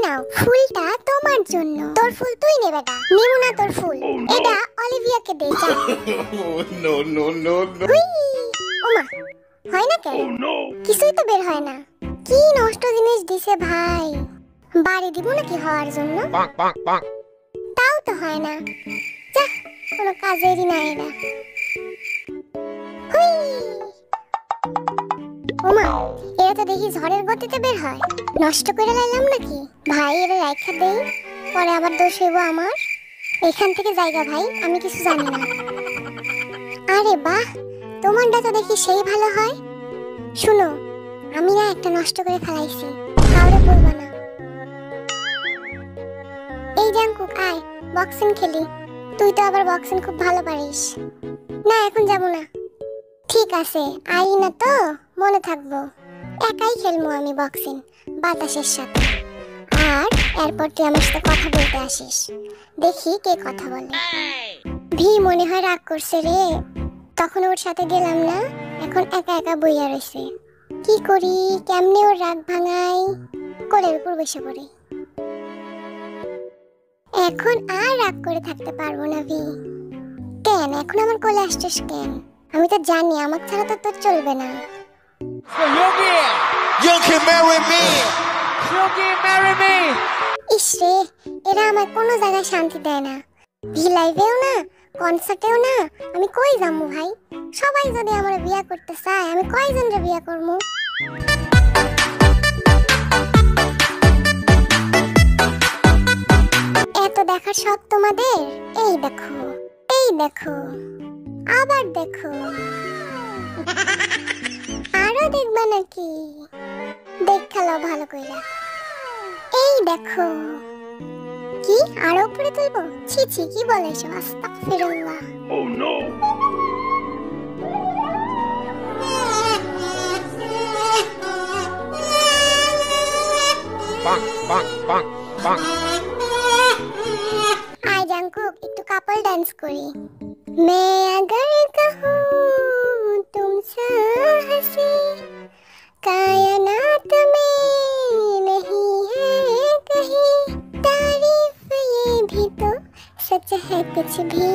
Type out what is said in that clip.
নাও ফুলটা তোমার জন্য। তোর ফুল তুই নে বেটা, নিমু না তোর ফুল। এটা অলিভিয়াকে দে যা। No no no no. ওমা, হয় না কেন? কিছুই তো বের হয় না। কি নষ্ট জিনিস দিছে ভাই। বাড়ি দিব নাকি হওয়ার জন্য? তাও তো হয় না। যা, কোনো কাজেরই না এটা। হুই। ওমা, এরা তো দেখি ঝড়ের গতিতে বের হয়। নষ্ট করে লাইলাম নাকি? ভাই এরা রাইখা দেই, পরে আবার দোষ হইব আমার। এখান থেকে জায়গা ভাই, আমি কিছু জানি না। আরে বাহ, তোমারটা তো দেখি সেই ভালো হয়। শুনো, আমি না একটা নষ্ট করে ফেলাইছি, কাউরে বলবা না। এই জাঙ্কুক আয়, বক্সিং খেলি। তুই তো আবার বক্সিং খুব ভালো পারিস। না এখন যাবো না। ঠিক আছে, আই না তো মনে থাকবো। একাই খেলবো আমি বক্সিং, বাতাসের সাথে। আর এরপর তুই আমার সাথে কথা বলতে আসিস, দেখি কে কথা বলে। ভি মনে হয় রাগ করছে রে, তখন ওর সাথে গেলাম না, এখন একা একা বইয়া রয়েছে। কি করি, কেমনে ওর রাগ ভাঙাই? কোলের উপর বসে পড়ি। এখন আর রাগ করে থাকতে পারবো না ভি। কেন এখন আমার কোলে আসছিস কেন? আমি তো জানি আমার ছাড়া তো তোর চলবে না। You can marry me. ইসরে, এরা আমার কোনো জায়গায় শান্তি দেয় না। ভি লাইভেও না, কনসার্টেও না। আমি কই যাবো ভাই? সবাই যদি আমার বিয়া করতে চায়, আমি কয়জনরে বিয়া করবো? এত দেখার শখ তোমাদের? এই দেখো, এই দেখো, আবার দেখো। আরো দেখবা নাকি? দেখালো ভালো কইরা। এই দেখো। কি আরো উপরে তুলবো? ছি ছি, কি বলে এসব? আস্তাগফিরুল্লাহ। Oh no. Bang. I Jungkook, একটু কাপল ডান্স করি। मैं अगर कहूँ तुमसे हंसी कायनात में नहीं है कहीं तारीफ ये भी तो सच है कुछ भी